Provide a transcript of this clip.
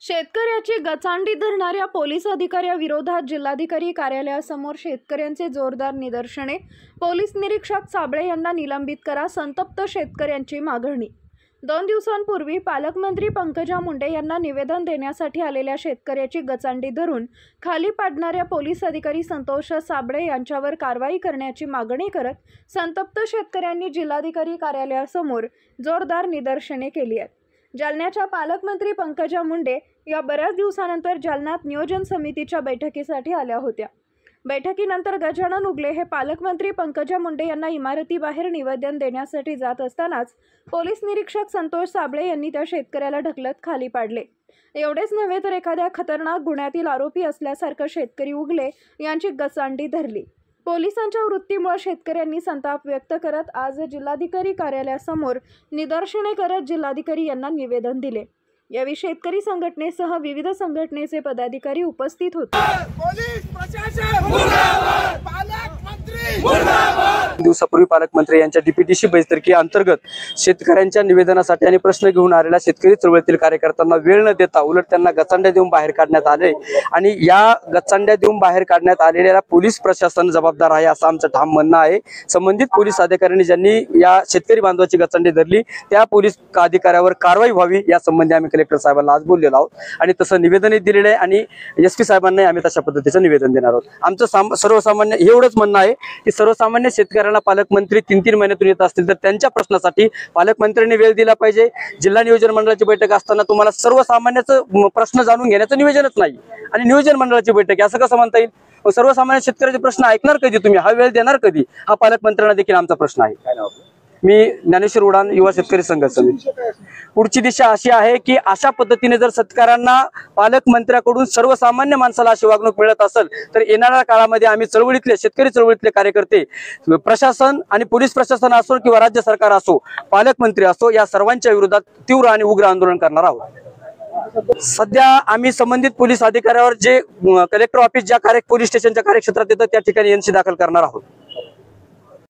शेतकऱ्याची गचांडी धरणाऱ्या पोलीस अधिकाऱ्याविरोधात जिल्हाधिकारी कार्यालयासमोर शेतकऱ्यांचे जोरदार निदर्शने। पोलीस निरीक्षक साबळे यांना निलंबित करा, संतप्त शेतकऱ्यांची मागणी। 2 दिवसांपूर्वी पालकमंत्री पंकजा मुंडे यांना निवेदन देण्यासाठी आलेल्या शेतकऱ्याची गचांडी धरून खाली पाडणाऱ्या पोलीस अधिकारी संतोष साबळे यांच्यावर कारवाई करण्याची मागणी करत संतप्त शेतकऱ्यांनी जिल्हाधिकारी कार्यालयासमोर जोरदार निदर्शने केली आहेत। जालन्याच्या पालकमंत्री पंकजा मुंडे या बऱ्याच दिवसानंतर जालन्यात नियोजन समितीच्या बैठकीसाठी आल्या होत्या। बैठकीनंतर गजानन उगले हे पालकमंत्री पंकजा मुंडे यांना इमारतीबाहेर निवेदन देण्यासाठी जात असतानाच पोलीस निरीक्षक संतोष साबळे यांनी त्या शेतकऱ्याला ढकलत खाली पाडले। एवढेच नव्हे तर एखाद्या खतरनाक गुन्ह्यातील आरोपी असल्यासारखं शेतकरी उगले यांची गचांडी धरली। पोलिसांच्या वृत्तीमुळे शेतकऱ्यांनी संताप व्यक्त करत आज जिल्हाधिकारी कार्यालयासमोर निदर्शने करत जिल्हाधिकारी यांना निवेदन दिले। यावेळी शेतकरी संघटनेसह विविध संघटनेचे पदाधिकारी उपस्थित होते। पोलीस प्रशासन मुर्दाबाद, पालकमंत्री मुर्दाबाद। दिवसापूर्वी पालकमंत्री यांच्या डीपीटीसी बैठकी अंतर्गत शेतकऱ्यांच्या निवेदनासाठी आणि प्रश्न घेऊन आलेल्या शेतकरी चळवळीतील कार्यकर्त्यांना वेळ न देता उलट त्यांना गचांड्या देऊन बाहेर काढण्यात आले आणि या गचांड्या देऊन बाहेर काढण्यात आलेल्या पोलीस प्रशासन जबाबदार आहे असं आमचं ठाम म्हणणं आहे। संबंधित पोलीस अधिकाऱ्यांनी ज्यांनी या शेतकरी बांधवाची गचांडी धरली त्या पोलीस अधिकाऱ्यावर कारवाई व्हावी या संबंधी आम्ही कलेक्टर साहेबांना आज बोललेलो आहोत आणि तसं निवेदनही दिलेलं आहे आणि एसपी साहेबांना आम्ही तशा पद्धतीचं निवेदन देणार आहोत। आमचं सर्वसामान्य एवढंच म्हणणं आहे की सर्वसामान्य शेतकऱ्यांना पालकमंत्री 3-3 महिन्यातून येत असतील तर त्यांच्या प्रश्नासाठी पालकमंत्र्यांनी वेळ दिला पाहिजे। जिल्हा नियोजन मंडळाची बैठक असताना तुम्हाला सर्वसामान्याचं प्रश्न जाणून घेण्याचं नियोजनच नाही आणि नियोजन मंडळाची बैठक आहे असं कसं म्हणता येईल? सर्वसामान्य शेतकऱ्याचे प्रश्न ऐकणार कधी तुम्ही? हा वेळ देणार कधी? हा पालकमंत्र्यांना देखील आमचा प्रश्न आहे। मी ज्ञानेश्वर उडान, युवा शेतकरी संघर्ष समिती। पुढची दिशा अशी आहे की अशा पद्धतीने जर शेतकऱ्यांना पालकमंत्र्याकडून सर्वसामान्य माणसाला अशी वागणूक मिळत असेल तर येणाऱ्या काळामध्ये आम्ही चळवळीतले शेतकरी चळवळीतले कार्यकर्ते, प्रशासन आणि पोलीस प्रशासन असो किंवा राज्य सरकार असो, पालकमंत्री असो, या सर्वांच्या विरोधात तीव्र आणि उग्र आंदोलन करणार आहोत। सध्या आम्ही संबंधित पोलीस अधिकाऱ्यावर जे कलेक्टर ऑफिस ज्या पोलीस स्टेशनच्या कार्यक्षेत्रात येतं त्या ठिकाणी एनसी दाखल करणार आहोत।